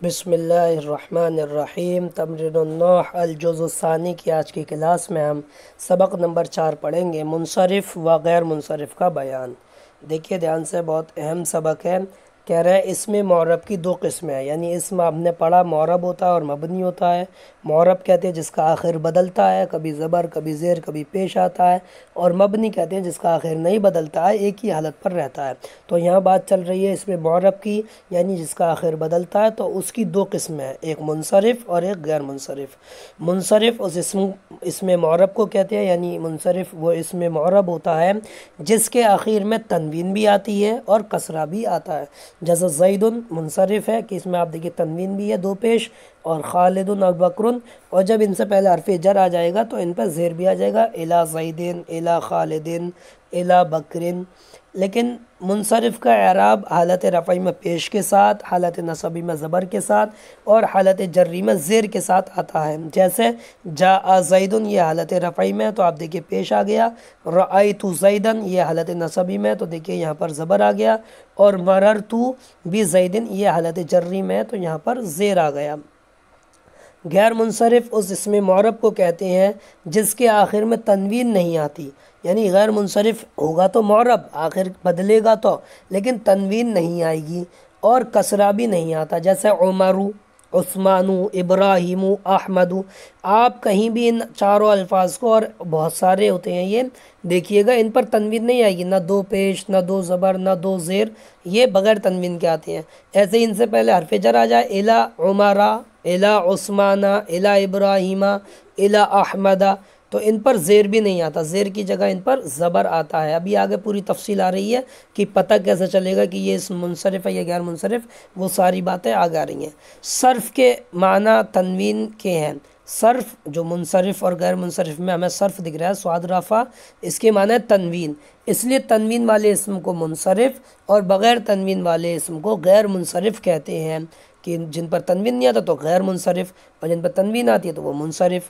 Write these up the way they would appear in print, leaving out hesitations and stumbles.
बिस्मिल्लाहिर्रहमानिर्रहीम। तमरीनुन्नौह अल-जुज़्-उस-सानी की आज की क्लास में हम सबक नंबर 4 पढ़ेंगे, मुनसरिफ़ व गैर मुनसरिफ़ का बयान। देखिए ध्यान से, बहुत अहम सबक है। कह रहे हैं इसमें मौरब की दो किस्में हैं, यानी इसमें आपने पढ़ा मौरब होता है और मबनी होता है। मौरब कहते हैं जिसका आखिर बदलता है, कभी ज़बर कभी ज़ेर कभी पेश आता है, और मबनी कहते हैं जिसका आखिर नहीं बदलता है, एक ही हालत पर रहता है। तो यहाँ बात चल रही है इसमें मौरब की, यानी जिसका आखिर बदलता है। तो उसकी दो किस्में हैं, एक मुनसरिफ़ और एक गैर मुनसरिफ़। मुनसरिफ़ उस इसमें मौरब को कहते हैं, यानी मुनसरिफ़ वो इसमें मौरब होता है जिसके आखिर में तनवीन भी आती है और कसरा भी आता है। जैसे ज़ैदुन मुनसरिफ़ है कि इसमें आप देखिए तनवीन भी है दो पेश, और खालिदुन और बकरुन, और जब इनसे पहले हरफ़ जर आ जाएगा तो इन पर ज़ेर भी आ जाएगा, इला ज़ैदिन, इला खालिदिन, इला बकरिन। लेकिन मुनसरिफ़ का एराब हालत रफ़ई में पेश के साथ, हालत नसबी में ज़बर के साथ, और हालत जर्री में ज़ेर के साथ आता है। जैसे जा ज़ैदुन, ये हालत रफ़ई में, तो आप देखिए पेश आ गया। रअयतु ज़ैदन, ये हालत नसबी में, तो देखिए यहाँ पर ज़बर आ गया। और मररतु बि ज़ैदिन, ये हालत जर्री में, तो यहाँ पर ज़ेर आ गया। गैर मुनसरिफ़ उस इसमें मौरब को कहते हैं जिसके आखिर में तनवीन नहीं आती, यानी गैर मुनसरिफ़ होगा तो मौरब आखिर बदलेगा तो, लेकिन तनवीन नहीं आएगी और कसरा भी नहीं आता। जैसे उमरु, उस्मानु, इब्राहिमु, अहमदु। आप कहीं भी इन चारों अल्फाज को, और बहुत सारे होते हैं ये, देखिएगा इन पर तनवीन नहीं आएगी, ना दो पेश, ना दो ज़बर, ना दो ज़ेर, ये बग़ैर तनवीन के आते हैं। ऐसे ही इनसे पहले हरफ़ जर आ जाए, इला उमरा, इला उस्माना, इला इब्राहिमा, इला अहमदा, तो इन पर ज़ेर भी नहीं आता, ज़ेर की जगह इन पर ज़बर आता है। अभी आगे पूरी तफसील आ रही है कि पता कैसे चलेगा कि ये इस मुनसरिफ़ है या गैर मुनसरिफ़, वो सारी बातें आगे आ रही हैं। सर्फ़ के माना तनवीन के हैं। सर्फ़ जो मुनसरिफ़ और गैर मुनसरिफ़ में हमें सर्फ़ दिख रहा है, स्वाद रफ़ा, इसके माना है तनवीन, इसलिए तनवीन वाले इसम को मुनसरिफ़ और बग़ैर तनवीन वाले इसम को गैर मुनसरिफ़ कहते हैं। कि जिन पर तनवीन नहीं आता तो गैर मुनसरिफ़, और जिन पर तनवीन आती है तो वो मुनसरिफ़।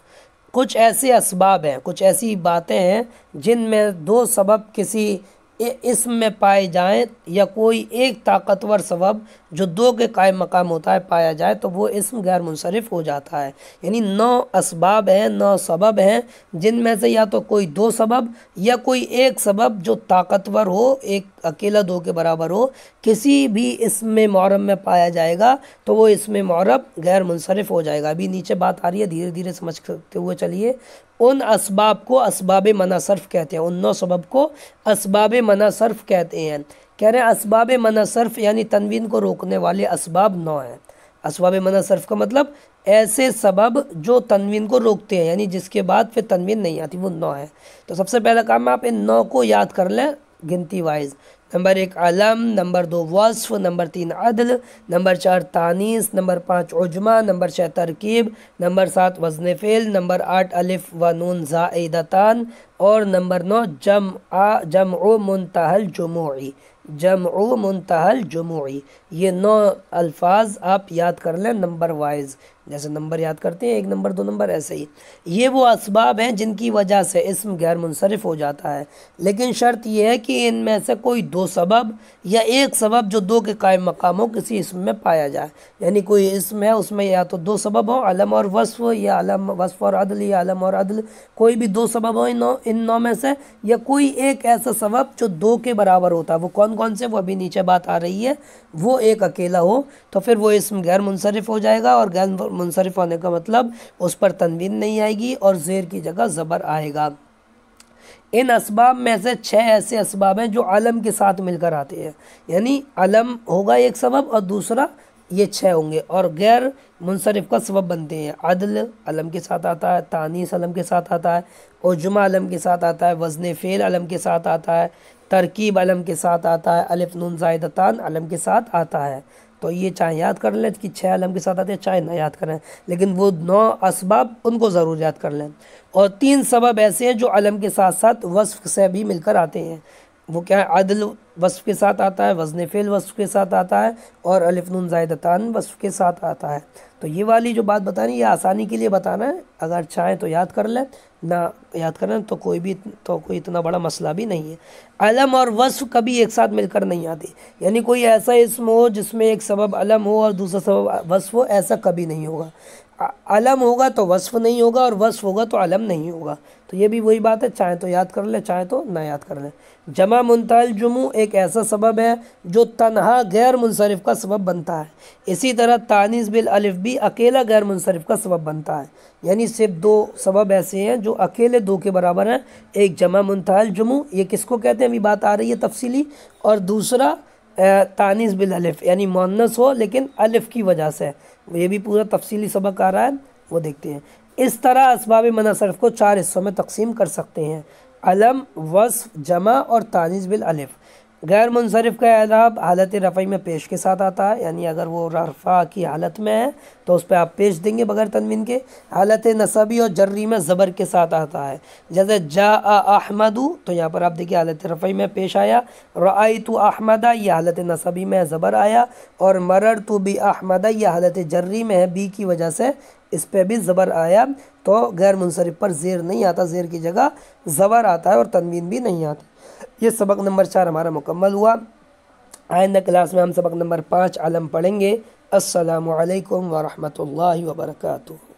कुछ ऐसे असबाब हैं, कुछ ऐसी बातें हैं जिनमें दो सबब किसी इसम में पाए जाएं, या कोई एक ताकतवर सबब जो दो के कायम मकाम होता है पाया जाए, तो वो इसम गैर मुनसरिफ़ हो जाता है। यानी 9 असबाब हैं, 9 सबब हैं, जिनमें से या तो कोई दो सबब या कोई एक सबब जो ताकतवर हो, एक अकेला दो के बराबर हो, किसी भी इसमें मौरब में पाया जाएगा तो वो इसमें मौरब गैर मुनसरिफ़ हो जाएगा। अभी नीचे बात आ रही है, धीरे धीरे समझते हुए चलिए। उन असबाब को असबाब मना सर्फ़ कहते हैं, उन 9 सबब को असबाब मना सर्फ़ कहते हैं। कह रहे हैं असबाब मना सर्फ़ यानी तनवीन को रोकने वाले असबाब 9 हैं। असबाब मना सर्फ़ का मतलब ऐसे सबब जो तनवीन को रोकते हैं, यानी जिसके बाद फिर तनवीन नहीं आती, वो 9 है। तो सबसे पहला काम आप इन 9 को याद कर लें गिनती वाइज। नंबर 1 अलम, नंबर 2 वस्फ़, नंबर 3 अदल, नंबर 4 तानीस, नंबर 5 उजमा, नंबर 6 तरकीब, नंबर 7 वज़न फ़ेल, नंबर 8 अलिफ व नून ज़ाइदतान, और नंबर 9 जमअ मुंतहल जुमूई, जमअ मुंतहल जुमूई। ये 9 अल्फाज आप याद कर लें नंबर वाइज, जैसे नंबर याद करते हैं 1 नंबर 2 नंबर, ऐसे ही ये वो असबाब हैं जिनकी वजह से इसम गैर मुनसरिफ़ हो जाता है। लेकिन शर्त यह है कि इनमें से कोई दो सबब या एक सबब जो दो के कायम मकाम हो किसी इसम में पाया जाए, यानी कोई इसम है उसमें या तो दो सबब हो, अलम और वस्फ़, या अलम वस्फ़ और अदल, या अलम और अदल, कोई भी दो सबब हो इन नौ में से, या कोई एक ऐसा सबब जो दो के बराबर होता है। वो कौन कौन से, वो अभी नीचे बात आ रही है, वो एक अकेला हो तो फिर वो इसम गैर मुनसरिफ़ हो जाएगा। और गैर मुनसरिफ़ होने का मतलब उस पर तनवीन नहीं आएगी और ज़ेर की जगह ज़बर आएगा। इन असबाब में से 6 ऐसे असबाब हैं जो अलम के साथ मिलकर आते हैं, यानी अलम होगा एक सबब और दूसरा ये 6 होंगे, और गैर मुनसरिफ़ का सबब बनते हैं। अदल अलम के साथ आता है, तानीस अलम के साथ आता है, उजमा अलम के साथ आता है, वज़न फ़ेल अलम के साथ आता है, तरकीब अलम के साथ आता है, अलिफ नून ज़ाइदतान अलम के साथ आता है। तो ये चाहे याद कर लें कि 6 अलम के साथ आते हैं, चाहे ना याद करें, लेकिन वो 9 असबाब उनको ज़रूर याद कर लें। और 3 सबब ऐसे हैं जो अलम के साथ साथ वस्फ़ से भी मिलकर आते हैं। वो क्या है, अदल वस्फ के साथ आता है, वज़न फ़िल वस्फ के साथ आता है, और अलिफ नून ज़ायदतान वस्फ के साथ आता है। तो ये वाली जो बात बतानी ये आसानी के लिए बताना है, अगर चाहें तो याद कर लें, ना याद करें तो कोई इतना बड़ा मसला भी नहीं है। अलम और वस्फ कभी एक साथ मिलकर नहीं आती, यानी कोई ऐसा इस्म हो जिसमें एक सबब अलम हो और दूसरा सबब वस्फ हो, ऐसा कभी नहीं होगा। अलम होगा तो वस्फ नहीं होगा और वस्फ होगा तो अलम नहीं होगा। तो ये भी वही बात है, चाहे तो याद कर ले, चाहे तो ना याद कर ले। जमा मुंतहल जुमू एक ऐसा सबब है जो तन्हा गैर मुनसरिफ का सबब बनता है। इसी तरह तानीस बिल अलिफ भी अकेला गैर मुनसरिफ का सबब बनता है। यानी सिर्फ दो सबब ऐसे हैं जो अकेले दो के बराबर हैं। एक जमा मुंतहल जुमू, ये किसको कहते हैं अभी बात आ रही है तफसीली, और दूसरा तानीस बिल अलिफ यानी मुअन्नस हो लेकिन अलिफ की वजह से, ये भी पूरा तफसीली सबक आ रहा है, वो देखते हैं। इस तरह असबाब मुनसरिफ को 4 हिस्सों में तकसीम कर सकते हैं: अलम, वस्फ, जमा और तानीस बिल अलिफ। गैर मुनसरिफ का एराब हालत रफ़ई में पेश के साथ आता है, यानी अगर वो रफ़ा की हालत में है तो उस पर आप पेश देंगे बगैर तनवीन के। हालत नसबी और जर्री में ज़बर के साथ आता है, जैसे जा अहमदू, तो यहाँ पर आप देखिए हालत रफ़ई में पेश आया। रअयतु अहमदा, ये हालत नसबी में ज़बर आया। और मररतु बि अहमदा, ये हालत जर्री में है, बी की वजह से इस पर भी ज़बर आया। तो गैर मुनसरिफ पर ज़ेर नहीं आता, ज़ेर की जगह ज़बर आता है और तनवीन भी नहीं आती। ये सबक नंबर 4 हमारा मुकम्मल हुआ। आइंदा क्लास में हम सबक नंबर 5 अलम पढ़ेंगे। अस्सलामु अलैकुम व रहमतुल्लाहि व बरकातुहू।